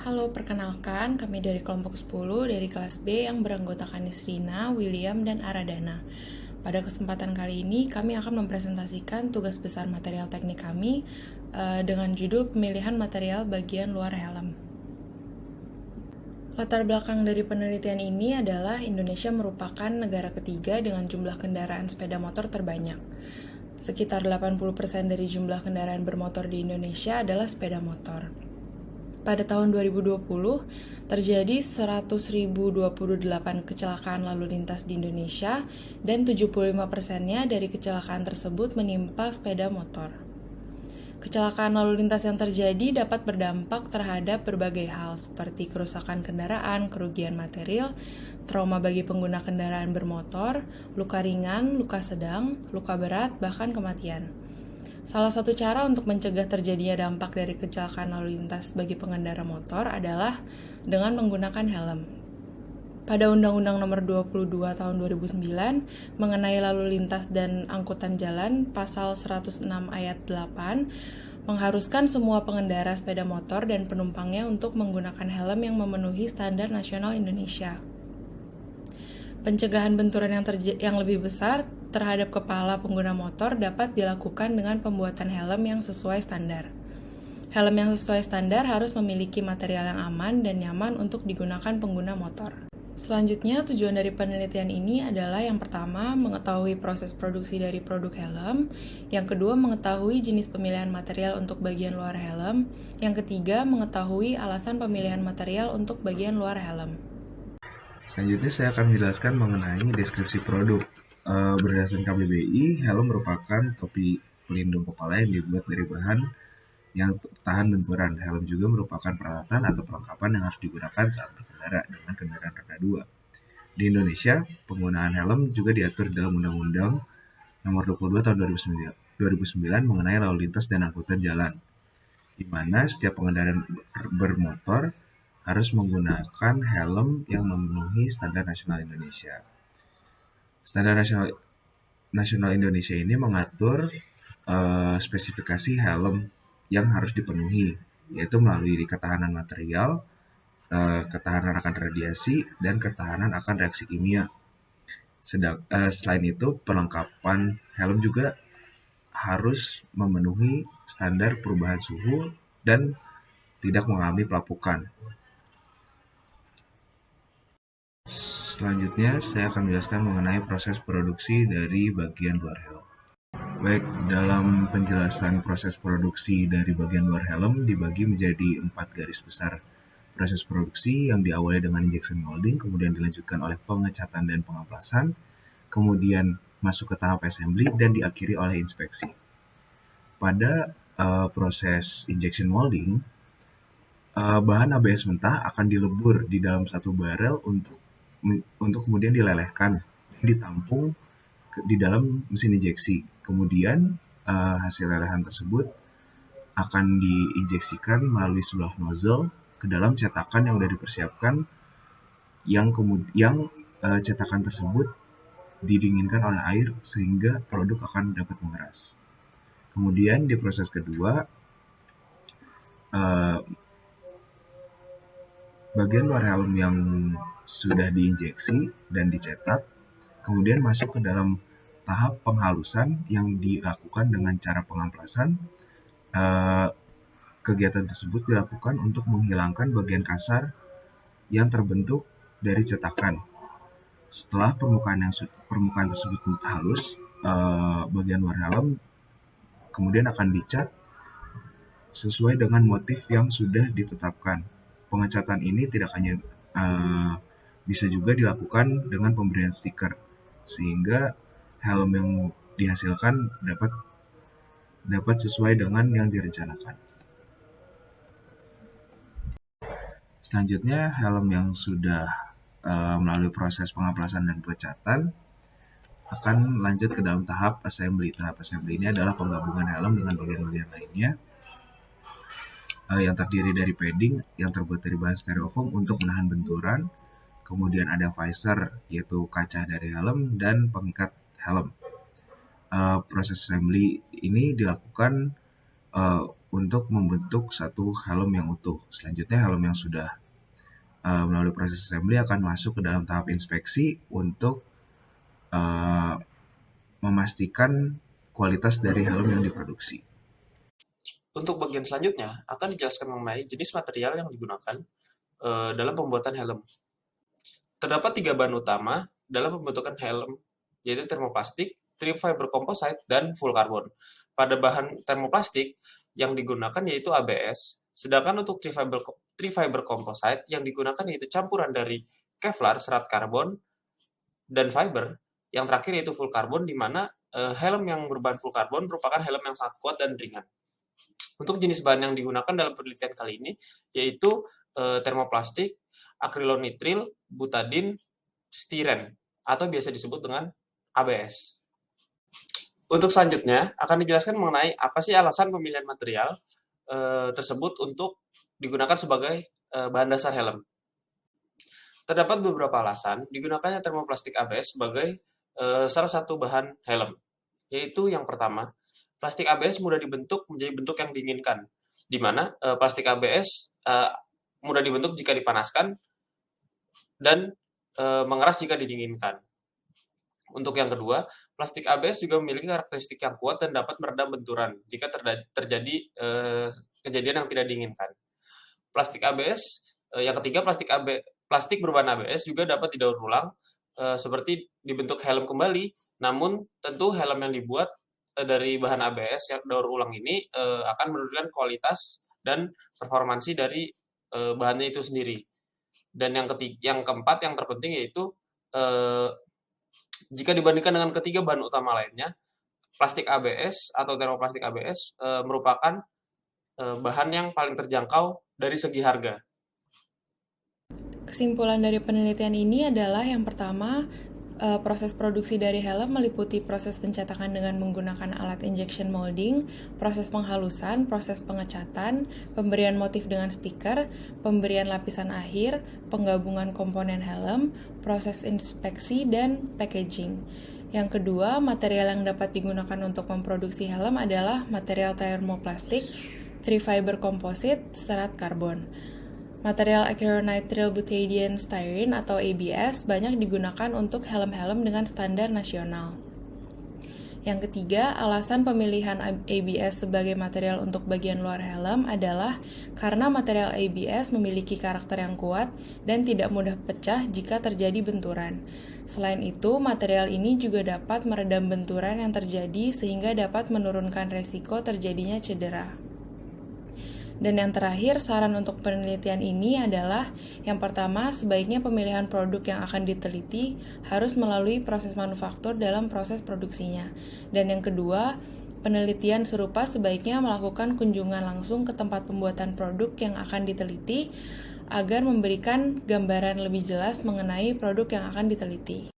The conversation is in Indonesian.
Halo, perkenalkan kami dari kelompok 10 dari kelas B yang beranggotakan Nisrina, William, dan Aradana. Pada kesempatan kali ini, kami akan mempresentasikan tugas besar material teknik kami dengan judul pemilihan material bagian luar helm. Latar belakang dari penelitian ini adalah Indonesia merupakan negara ketiga dengan jumlah kendaraan sepeda motor terbanyak. Sekitar 80% dari jumlah kendaraan bermotor di Indonesia adalah sepeda motor. Pada tahun 2020, terjadi 100.028 kecelakaan lalu lintas di Indonesia dan 75%-nya dari kecelakaan tersebut menimpa sepeda motor. Kecelakaan lalu lintas yang terjadi dapat berdampak terhadap berbagai hal seperti kerusakan kendaraan, kerugian material, trauma bagi pengguna kendaraan bermotor, luka ringan, luka sedang, luka berat, bahkan kematian. Salah satu cara untuk mencegah terjadinya dampak dari kecelakaan lalu lintas bagi pengendara motor adalah dengan menggunakan helm. Pada Undang-Undang Nomor 22 Tahun 2009 mengenai lalu lintas dan angkutan jalan, Pasal 106 Ayat 8, mengharuskan semua pengendara sepeda motor dan penumpangnya untuk menggunakan helm yang memenuhi standar nasional Indonesia. Pencegahan benturan yang lebih besar terhadap kepala pengguna motor dapat dilakukan dengan pembuatan helm yang sesuai standar. Helm yang sesuai standar harus memiliki material yang aman dan nyaman untuk digunakan pengguna motor. Selanjutnya, tujuan dari penelitian ini adalah yang pertama, mengetahui proses produksi dari produk helm, yang kedua, mengetahui jenis pemilihan material untuk bagian luar helm, yang ketiga, mengetahui alasan pemilihan material untuk bagian luar helm. Selanjutnya saya akan menjelaskan mengenai deskripsi produk. Berdasarkan KBBI, helm merupakan topi pelindung kepala yang dibuat dari bahan yang tahan benturan. Helm juga merupakan peralatan atau perlengkapan yang harus digunakan saat berkendara dengan kendaraan roda 2. Di Indonesia, penggunaan helm juga diatur dalam Undang-Undang Nomor 22 Tahun 2009 mengenai lalu lintas dan angkutan jalan, di mana setiap pengendara bermotor harus menggunakan helm yang memenuhi standar nasional Indonesia. Standar nasional Indonesia ini mengatur spesifikasi helm yang harus dipenuhi, yaitu melalui ketahanan material, ketahanan akan radiasi, dan ketahanan akan reaksi kimia. Selain itu, perlengkapan helm juga harus memenuhi standar perubahan suhu dan tidak mengalami pelapukan. Selanjutnya, saya akan menjelaskan mengenai proses produksi dari bagian luar helm. Baik, dalam penjelasan proses produksi dari bagian luar helm dibagi menjadi 4 garis besar. Proses produksi yang diawali dengan injection molding, kemudian dilanjutkan oleh pengecatan dan pengaplasan, kemudian masuk ke tahap assembly, dan diakhiri oleh inspeksi. Pada proses injection molding, bahan ABS mentah akan dilebur di dalam satu barel untuk kemudian dilelehkan dan ditampung di dalam mesin injeksi. Kemudian hasil lelehan tersebut akan diinjeksikan melalui sebuah nozzle ke dalam cetakan yang sudah dipersiapkan, yang cetakan tersebut didinginkan oleh air sehingga produk akan dapat mengeras. Kemudian di proses kedua, bagian luar helm yang sudah diinjeksi dan dicetak kemudian masuk ke dalam tahap penghalusan yang dilakukan dengan cara pengamplasan. Kegiatan tersebut dilakukan untuk menghilangkan bagian kasar yang terbentuk dari cetakan. Setelah permukaan tersebut halus, bagian luar helm kemudian akan dicat sesuai dengan motif yang sudah ditetapkan. Pengecatan ini tidak hanya bisa juga dilakukan dengan pemberian stiker, sehingga helm yang dihasilkan dapat sesuai dengan yang direncanakan. Selanjutnya, helm yang sudah melalui proses pengaplasan dan pengecatan akan lanjut ke dalam tahap assembly. Tahap assembly ini adalah penggabungan helm dengan bagian-bagian lainnya yang terdiri dari padding yang terbuat dari bahan styrofoam untuk menahan benturan. Kemudian ada visor, yaitu kaca dari helm, dan pengikat helm. Proses assembly ini dilakukan untuk membentuk satu helm yang utuh. Selanjutnya helm yang sudah melalui proses assembly akan masuk ke dalam tahap inspeksi untuk memastikan kualitas dari helm yang diproduksi. Untuk bagian selanjutnya akan dijelaskan mengenai jenis material yang digunakan dalam pembuatan helm. Terdapat 3 bahan utama dalam pembentukan helm, yaitu termoplastik, trifiber composite, dan full carbon. Pada bahan termoplastik yang digunakan yaitu ABS, sedangkan untuk trifiber composite yang digunakan yaitu campuran dari Kevlar, serat karbon, dan fiber. Yang terakhir yaitu full carbon, di mana helm yang berbahan full carbon merupakan helm yang sangat kuat dan ringan. Untuk jenis bahan yang digunakan dalam penelitian kali ini yaitu termoplastik, akrilonitril, butadin, stiren, atau biasa disebut dengan ABS. Untuk selanjutnya akan dijelaskan mengenai apa sih alasan pemilihan material tersebut untuk digunakan sebagai bahan dasar helm. Terdapat beberapa alasan digunakannya termoplastik ABS sebagai salah satu bahan helm, yaitu yang pertama, plastik ABS mudah dibentuk menjadi bentuk yang diinginkan, di mana plastik ABS mudah dibentuk jika dipanaskan dan mengeras jika didinginkan. Untuk yang kedua, plastik ABS juga memiliki karakteristik yang kuat dan dapat meredam benturan jika terjadi kejadian yang tidak diinginkan. Plastik ABS, yang ketiga, plastik berbahan ABS juga dapat didaur ulang seperti dibentuk helm kembali, namun tentu helm yang dibuat dari bahan ABS yang daur ulang ini akan menurunkan kualitas dan performansi dari bahannya itu sendiri. Dan yang keempat, yang terpenting yaitu jika dibandingkan dengan ketiga bahan utama lainnya, plastik ABS atau termoplastik ABS merupakan bahan yang paling terjangkau dari segi harga. Kesimpulan dari penelitian ini adalah yang pertama, proses produksi dari helm meliputi proses pencetakan dengan menggunakan alat injection molding, proses penghalusan, proses pengecatan, pemberian motif dengan stiker, pemberian lapisan akhir, penggabungan komponen helm, proses inspeksi, dan packaging. Yang kedua, material yang dapat digunakan untuk memproduksi helm adalah material termoplastik, trifiber composite, serat karbon. Material acrylonitrile butadiene styrene atau ABS banyak digunakan untuk helm-helm dengan standar nasional. Yang ketiga, alasan pemilihan ABS sebagai material untuk bagian luar helm adalah karena material ABS memiliki karakter yang kuat dan tidak mudah pecah jika terjadi benturan. Selain itu, material ini juga dapat meredam benturan yang terjadi sehingga dapat menurunkan resiko terjadinya cedera. Dan yang terakhir, saran untuk penelitian ini adalah yang pertama, sebaiknya pemilihan produk yang akan diteliti harus melalui proses manufaktur dalam proses produksinya. Dan yang kedua, penelitian serupa sebaiknya melakukan kunjungan langsung ke tempat pembuatan produk yang akan diteliti agar memberikan gambaran lebih jelas mengenai produk yang akan diteliti.